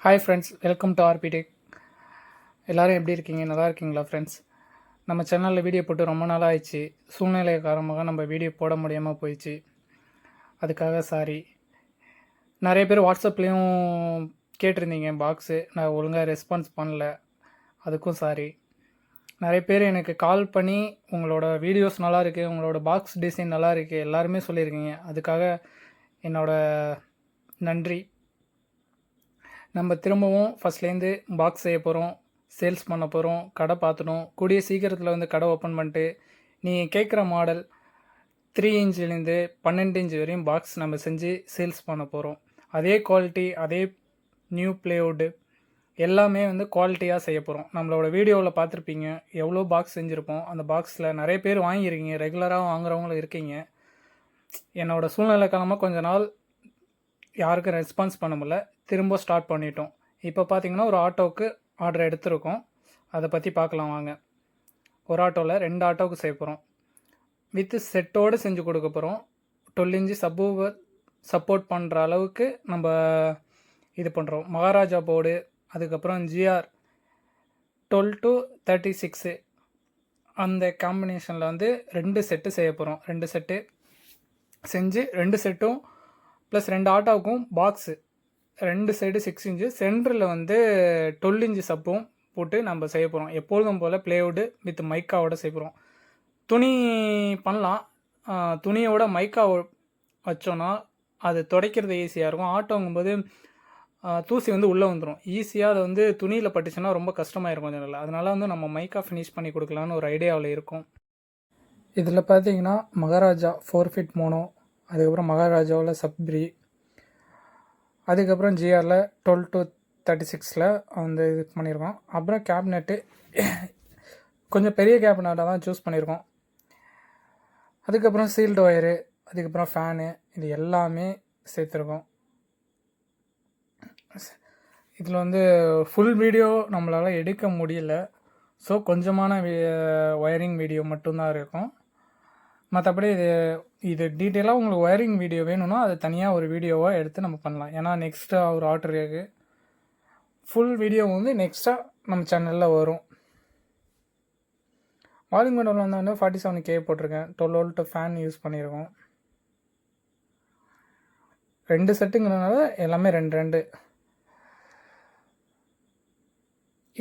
Hi friends, welcome to RP tech. எல்லோரும் எப்படி இருக்கீங்க? நல்லா இருக்கீங்களா ஃப்ரெண்ட்ஸ்? நம்ம சேனலில் வீடியோ போட்டு ரொம்ப நாள் ஆயிடுச்சு. சூழ்நிலை காரணமாக நம்ம வீடியோ போட முடியாமல் போயிடுச்சு. அதுக்காக சாரி. நிறைய பேர் வாட்ஸ்அப்லேயும் கேட்டிருந்தீங்க பாக்ஸு, நான் ஒழுங்காக ரெஸ்பான்ஸ் பண்ணல, அதுக்கும் சாரி. நிறைய பேர் எனக்கு கால் பண்ணி உங்களோட வீடியோஸ் நல்லா இருக்குது, உங்களோட பாக்ஸ் டிசைன் நல்லா இருக்குது எல்லாருமே சொல்லியிருக்கீங்க. அதுக்காக என்னோட நன்றி. நம்ம திரும்பவும் ஃபஸ்ட்லேருந்து பாக்ஸ் செய்ய போகிறோம், சேல்ஸ் பண்ண போகிறோம், கடை பார்த்துட்டோம். கூடிய சீக்கிரத்தில் வந்து கடை ஓப்பன் பண்ணிட்டு நீங்கள் கேட்குற மாடல் 3 இன்ச்லேருந்து 12 இன்ச் வரையும் பாக்ஸ் நம்ம செஞ்சு சேல்ஸ் பண்ண போகிறோம். அதே குவாலிட்டி, அதே நியூ ப்ளேவுட்டு எல்லாமே வந்து குவாலிட்டியாக செய்ய போகிறோம். நம்மளோட வீடியோவில் பார்த்துருப்பீங்க எவ்வளோ பாக்ஸ் செஞ்சுருப்போம். அந்த பாக்ஸில் நிறைய பேர் வாங்கியிருக்கீங்க, ரெகுலராக வாங்குறவங்களும் இருக்கீங்க. என்னோடய சூழ்நிலை காலமாக கொஞ்ச நாள் யாருக்கும் ரெஸ்பான்ஸ் பண்ண முடியல, திரும்ப ஸ்டார்ட் பண்ணிட்டோம். இப்போ பார்த்தீங்கன்னா ஒரு ஆட்டோவுக்கு ஆர்டர் எடுத்திருக்கோம். அதை பற்றி பார்க்கலாம் வாங்க. ஒரு ஆட்டோவில் 2 ஆட்டோவுக்கு செய்ய போகிறோம். வித்து செட்டோடு செஞ்சு கொடுக்க போகிறோம். 12 இன்ச்சு சப்வூஃபர் சப்போர்ட் பண்ணுற அளவுக்கு நம்ம இது பண்ணுறோம். மகாராஜா போர்டு, அதுக்கப்புறம் GR 12 to 36 அந்த காம்பினேஷனில் வந்து 2 செட்டு செய்ய போகிறோம். 2 செட்டு செஞ்சு 2 செட்டும் ப்ளஸ் 2 ஆட்டோவுக்கும் பாக்ஸு 2 சைடு 6 இன்ச்சு, சென்டரில் வந்து 12 இன்ச்சு சப்பும் போட்டு நம்ம செய்ய போகிறோம். எப்பொழுதும் போல் ப்ளேவுட்டு வித் மைக்காவோட செய்ய போகிறோம். துணி பண்ணலாம், துணியோட மைக்கா வச்சோன்னா அது துடைக்கிறது ஈஸியாக இருக்கும். ஆட்டோங்கும்போது தூசி வந்து உள்ளே வந்துடும் ஈஸியாக. அதை வந்து துணியில் பட்டுச்சுன்னா ரொம்ப கஷ்டமாக இருக்கும் கொஞ்சம் நல்லா. அதனால் வந்து நம்ம மைக்கா ஃபினிஷ் பண்ணி கொடுக்கலான்னு ஒரு ஐடியாவில் இருக்கும். இதில் பார்த்தீங்கன்னா மகாராஜா 4 ஃபீட் மோனோ, அதுக்கப்புறம் மகாராஜாவில் சப்ரி, அதுக்கப்புறம் GRல 12 to 36 வந்து இது பண்ணியிருக்கோம். அப்புறம் கேபினெட்டு கொஞ்சம் பெரிய கேபினட்டாக தான் சூஸ் பண்ணியிருக்கோம். அதுக்கப்புறம் சீல்டு ஒயரு, அதுக்கப்புறம் ஃபேனு, இது எல்லாமே சேர்த்துருக்கோம். இதில் வந்து ஃபுல் வீடியோ நம்மளால் எடுக்க முடியல. ஸோ கொஞ்சமான ஒயரிங் வீடியோ மட்டும்தான் இருக்கும். மற்றபடி இது டீட்டெயிலாக உங்களுக்கு ஒயரிங் வீடியோ வேணும்னா அது தனியாக ஒரு வீடியோவாக எடுத்து நம்ம பண்ணலாம். ஏன்னா நெக்ஸ்ட்டாக ஒரு ஆர்டர் இருக்குது. ஃபுல் வீடியோ வந்து நெக்ஸ்ட்டாக நம்ம சேனலில் வரும். வால்யூம் கண்ட்ரோல் வந்து 47K போட்டிருக்கேன். 12 volt ஃபேன் யூஸ் பண்ணியிருக்கோம். 2 செட்டுங்கிறதுனால எல்லாமே 2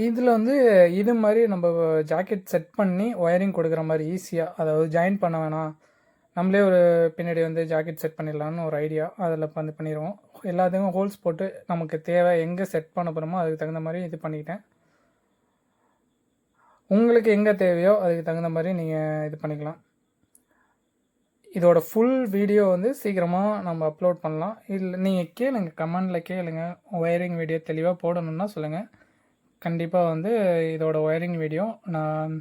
இதில் வந்து இது மாதிரி நம்ம ஜாக்கெட் செட் பண்ணி ஒயரிங் கொடுக்குற மாதிரி ஈஸியாக, அதாவது ஜாயின் பண்ண வேணாம், நம்மளே ஒரு பின்னாடி வந்து ஜாக்கெட் செட் பண்ணிடலான்னு ஒரு ஐடியா. அதில் வந்து பண்ணிடுவோம். எல்லாத்துக்கும் ஹோல்ஸ் போட்டு நமக்கு தேவை எங்கே செட் பண்ண போகிறோமோ அதுக்கு தகுந்த மாதிரி இது பண்ணிக்கிட்டேன். உங்களுக்கு எங்கே தேவையோ அதுக்கு தகுந்த மாதிரி நீங்கள் இது பண்ணிக்கலாம். இதோட ஃபுல் வீடியோ வந்து சீக்கிரமாக நம்ம அப்லோட் பண்ணலாம். இல்லை நீங்கள் கேளுங்க, கமெண்டில் கேளுங்க, ஒயரிங் வீடியோ தெளிவாக போடணுன்னா சொல்லுங்கள். கண்டிப்பாக வந்து இதோட ஒயரிங் வீடியோ நான்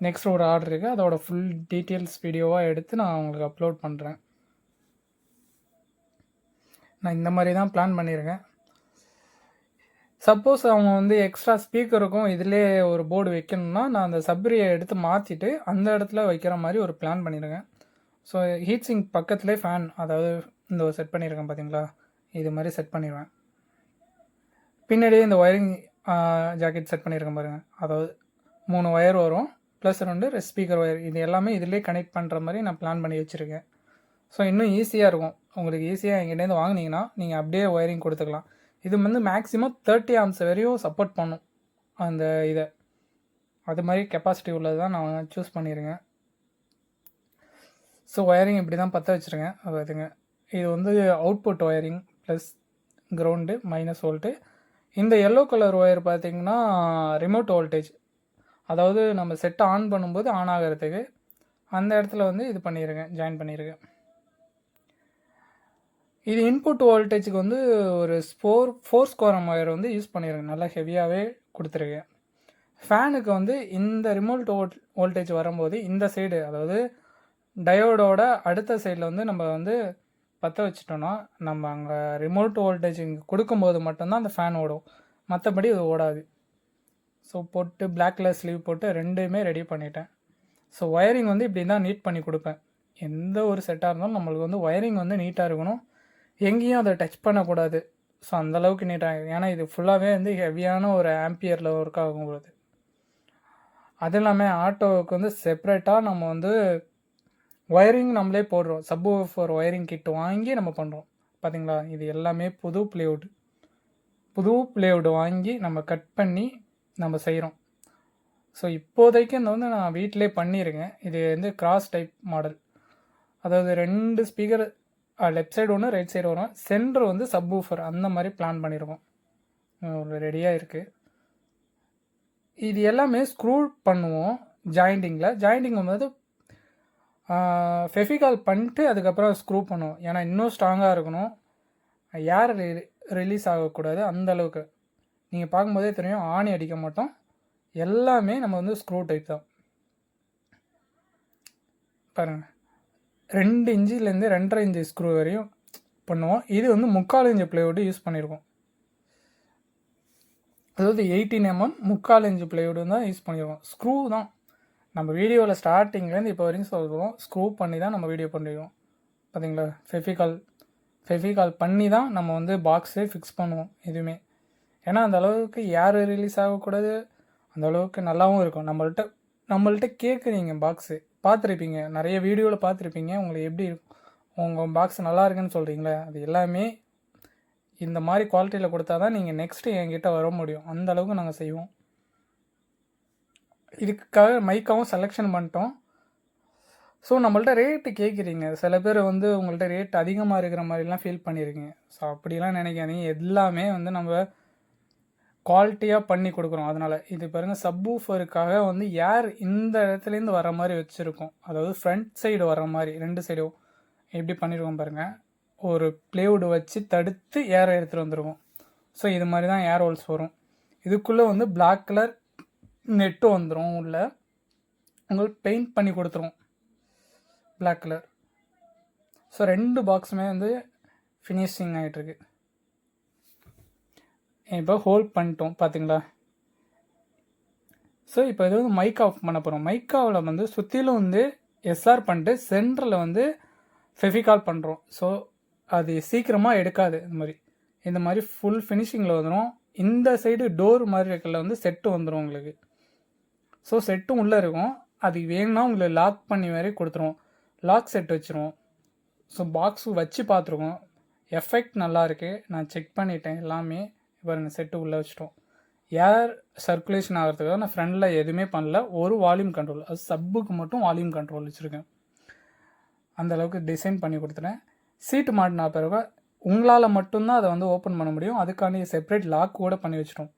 நெக்ஸ்ட் ஒரு ஆர்டர் இருக்குது, அதோட ஃபுல் டீட்டெயில்ஸ் வீடியோவாக எடுத்து நான் உங்களுக்கு அப்லோட் பண்ணுறேன். நான் இந்த மாதிரி தான் பிளான் பண்ணியிருக்கேன். சப்போஸ் அவங்க வந்து எக்ஸ்ட்ரா ஸ்பீக்கருக்கும் இதிலே ஒரு போர்டு வைக்கணும்னா நான் அந்த சப்ரியை எடுத்து மாற்றிட்டு அந்த இடத்துல வைக்கிற மாதிரி ஒரு பிளான் பண்ணியிருக்கேன். ஸோ ஹீட் சிங்க் பக்கத்துலேயே ஃபேன், அதாவது இந்த செட் பண்ணியிருக்கேன் பார்த்தீங்களா, இது மாதிரி செட் பண்ணிடுவேன். பின்னாடியே இந்த ஒயரிங் ஜாக்கெட் செட் பண்ணியிருக்கேன் பாருங்கள். அதாவது 3 ஒயர் வரும் ப்ளஸ் 2 ஸ்பீக்கர் ஒயர், இது எல்லாமே இதிலே கனெக்ட் பண்ணுற மாதிரி நான் பிளான் பண்ணி வச்சுருக்கேன். ஸோ இன்னும் ஈஸியாக இருக்கும் உங்களுக்கு. ஈஸியாக எங்கிட்டேருந்து வாங்கினீங்கன்னா நீங்கள் அப்படியே ஒயரிங் கொடுத்துக்கலாம். இது வந்து மேக்ஸிமம் 30 amps வரையும் சப்போர்ட் பண்ணும் அந்த இதை. அது மாதிரி கெப்பாசிட்டி உள்ளது தான் நான் சூஸ் பண்ணியிருக்கேன். ஸோ ஒயரிங் இப்படி தான் பற்ற வச்சுருக்கேன். அதுங்க இது வந்து output wiring plus ground -V. இந்த எல்லோ கலர் ஒயர் பார்த்திங்கன்னா ரிமோட் வோல்டேஜ், அதாவது நம்ம செட்டை ஆன் பண்ணும்போது ஆன் ஆகிறதுக்கு அந்த இடத்துல வந்து இது பண்ணியிருக்கேன், ஜாயின் பண்ணியிருக்கேன். இது இன்புட் வோல்டேஜுக்கு வந்து ஒரு 4 ஸ்கோரம் ஒயர் வந்து யூஸ் பண்ணியிருக்கேன், நல்லா ஹெவியாகவே கொடுத்துருக்கேன். ஃபேனுக்கு வந்து இந்த ரிமோட் வோல்டேஜ் வரும்போது இந்த சைடு, அதாவது டயோடோட அடுத்த சைடில் வந்து நம்ம வந்து பற்ற வச்சிட்டோன்னா நம்ம அங்கே ரிமோட் வோல்டேஜ் இங்கே கொடுக்கும்போது மட்டும்தான் அந்த ஃபேன் ஓடும், மற்றபடி இது ஓடாது. ஸோ போட்டு பிளாக் கலர் ஸ்லீவ் போட்டு 2மே ரெடி பண்ணிட்டேன். ஸோ ஒயரிங் வந்து இப்படி தான் நீட் பண்ணி கொடுப்பேன். எந்த ஒரு செட்டாக இருந்தாலும் நம்மளுக்கு வந்து ஒயரிங் வந்து நீட்டாக இருக்கணும், எங்கேயும் அதை டச் பண்ணக்கூடாது. ஸோ அந்தளவுக்கு நீட்டாக, ஏன்னா இது ஃபுல்லாகவே வந்து ஹெவியான ஒரு ஆம்பியரில் ஒர்க் ஆகும்போது. அது இல்லாமல் ஆட்டோவுக்கு வந்து செப்ரேட்டாக நம்ம வந்து ஒயரிங் நம்மளே போடுறோம். சப்வூஃபர் ஒயரிங் கிட் வாங்கி நம்ம பண்ணுறோம். பார்த்தீங்களா, இது எல்லாமே புது ப்ளேவுட் வாங்கி நம்ம கட் பண்ணி நம்ம செய்கிறோம். ஸோ இப்போதைக்கு இந்த வந்து நான் வீட்டிலே பண்ணியிருக்கேன். இது வந்து கிராஸ் டைப் மாடல், அதாவது 2 ஸ்பீக்கர் லெஃப்ட் சைடு ஒன்று, ரைட் சைடு வரும். சென்டர் வந்து சப்வூஃபர் அந்த மாதிரி பிளான் பண்ணியிருக்கோம். ஒரு ரெடியாக இருக்குது. இது எல்லாமே ஸ்க்ரூ பண்ணுவோம் ஜாயிண்டிங் வந்து ஃபெஃபிகால் பண்ணிட்டு அதுக்கப்புறம் ஸ்க்ரூ பண்ணுவோம். ஏன்னா இன்னும் ஸ்ட்ராங்காக இருக்கணும், ஏர் ரிலீஸ் ஆகக்கூடாது. அந்த அளவுக்கு நீங்கள் பார்க்கும்போதே தெரியும், ஆணி அடிக்க மாட்டோம். எல்லாமே நம்ம வந்து ஸ்க்ரூ டைப் தான். பாருங்கள், 2 இன்ச்சிலேருந்து 2.5 இன்ச்சு ஸ்க்ரூ வரையும் பண்ணுவோம். இது வந்து 3/4 இன்ச்சு ப்ளைவுட் யூஸ் பண்ணியிருக்கோம். அதாவது 18 mm 3/4 இன்ச்சு ப்ளைவுட் தான் யூஸ் பண்ணியிருக்கோம். ஸ்க்ரூ தான் நம்ம வீடியோவில் ஸ்டார்டிங்லேருந்து இப்போ வரைக்கும் சொல்கிறோம், ஸ்க்ரூ பண்ணி தான் நம்ம வீடியோ பண்ணிடுவோம். பார்த்தீங்களா, ஃபெஃபிகால் பண்ணி தான் நம்ம வந்து பாக்ஸே ஃபிக்ஸ் பண்ணுவோம் எதுவுமே. ஏன்னா அந்த அளவுக்கு ஏர் ரிலீஸ் ஆகக்கூடாது, அந்த அளவுக்கு நல்லாவும் இருக்கும். நம்மள்ட்ட கேட்குறீங்க, பாக்ஸு பார்த்துருப்பீங்க, நிறைய வீடியோவில் பார்த்துருப்பீங்க, உங்களுக்கு எப்படி இருக்கும், உங்கள் பாக்ஸ் நல்லா இருக்குன்னு சொல்கிறீங்களே, அது எல்லாமே இந்த மாதிரி குவாலிட்டியில் கொடுத்தா தான் நீங்கள் நெக்ஸ்ட்டு என்கிட்ட வர முடியும். அந்த அளவுக்கு நாங்கள் செய்வோம். இதுக்காக மைக்காவும் செலெக்ஷன் பண்ணிட்டோம். ஸோ நம்மள்ட்ட ரேட்டு கேட்குறீங்க, சில பேர் வந்து உங்கள்கிட்ட ரேட் அதிகமாக இருக்கிற மாதிரிலாம் ஃபீல் பண்ணியிருக்கீங்க. ஸோ அப்படிலாம் நினைக்காதீங்க, எல்லாமே வந்து நம்ம குவாலிட்டியாக பண்ணி கொடுக்குறோம். அதனால் இது பாருங்கள், சப்வூஃபருக்காக வந்து ஏர் இந்த இடத்துலேருந்து வர மாதிரி வச்சுருக்கோம். அதாவது ஃப்ரண்ட் சைடு வர மாதிரி 2 சைடும் எப்படி பண்ணியிருக்கோம் பாருங்கள். ஒரு ப்ளைவுட் வச்சு தடுத்து ஏரை எடுத்துகிட்டு வந்துருவோம். ஸோ இது மாதிரி தான் ஏர் ஹோல்ஸ் வரும். இதுக்குள்ளே வந்து பிளாக் கலர் நெட்டு வந்துடும். உள்ள உங்களுக்கு பெயிண்ட் பண்ணி கொடுத்துருவோம் பிளாக் கலர். ஸோ 2 பாக்ஸுமே வந்து ஃபினிஷிங் ஆகிட்டுருக்கு. இப்போ ஹோல்ட் பண்ணிட்டோம் பார்த்தீங்களா. ஸோ இப்போ இது வந்து மைக் ஆஃப் பண்ண போகிறோம். மைக்காவில் வந்து சுற்றிலும் வந்து எஸ்ஆர் பண்ணிட்டு சென்டரில் வந்து ஃபெஃபிகால் பண்ணுறோம். ஸோ அது சீக்கிரமாக எடுக்காது. இந்த மாதிரி ஃபுல் ஃபினிஷிங்கில் வந்துடும். இந்த சைடு டோர் மாதிரி இருக்கல வந்து செட்டு வந்துடும் உங்களுக்கு. ஸோ செட்டும் உள்ளே இருக்கும். அது வேணும்னா உங்களுக்கு லாக் பண்ணி மாதிரி கொடுத்துருவோம். லாக் செட் வச்சுருவோம். ஸோ பாக்ஸு வச்சு பார்த்துருக்கோம், எஃபெக்ட் நல்லாயிருக்கு. நான் செக் பண்ணிட்டேன் எல்லாமே. பாருங்க, செட்டு உள்ளே வச்சுட்டோம். ஏர் சர்க்குலேஷன் ஆகிறதுக்காக நான் ஃப்ரண்டில் எதுவுமே பண்ணல. ஒரு வால்யூம் கண்ட்ரோல், அது சப்புக்கு மட்டும் வால்யூம் கண்ட்ரோல் வச்சுருக்கேன். அந்தளவுக்கு டிசைன் பண்ணி கொடுத்துட்டேன். சீட்டு மாட்டினா பிறகு உங்களால் மட்டும்தான் அதை வந்து ஓப்பன் பண்ண முடியும். அதுக்காண்டி செப்பரேட் லாக் கூட பண்ணி வச்சிட்டோம்.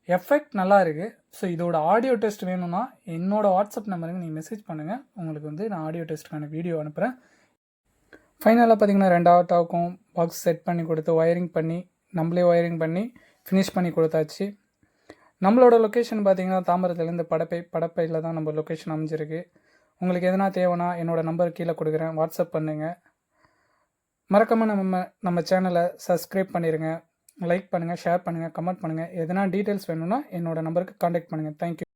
எஃபெக்ட் நல்லா இருக்குது. ஸோ இதோட ஆடியோ டெஸ்ட் வேணும்னா என்னோடய வாட்ஸ்அப் நம்பருக்கு நீங்கள் மெசேஜ் பண்ணுங்கள். உங்களுக்கு வந்து நான் ஆடியோ டெஸ்ட்டுக்கான வீடியோ அனுப்புகிறேன். ஃபைனலாக பார்த்தீங்கன்னா 2 ஆட்டாவுக்கும் பாக்ஸ் செட் பண்ணி கொடுத்து நம்மளே ஒயரிங் பண்ணி ஃபினிஷ் பண்ணி கொடுத்தாச்சு. நம்மளோட லொக்கேஷன் பார்த்தீங்கன்னா தாம்பரத்துலேருந்து படப்பையில் தான் நம்ம லொக்கேஷன் அமைஞ்சிருக்கு. உங்களுக்கு எதனா தேவைன்னா என்னோடய நம்பர் கீழே கொடுக்குறேன், வாட்ஸ்அப் பண்ணுங்கள். மறக்காமல் நம்ம சேனலை சப்ஸ்கிரைப் பண்ணிடுங்க, லைக் பண்ணுங்கள், ஷேர் பண்ணுங்கள், கமெண்ட் பண்ணுங்கள். எதனா டீட்டெயில்ஸ் வேணும்னா என்னோடய நம்பருக்கு காண்டாக்ட் பண்ணுங்கள். தேங்க்யூ.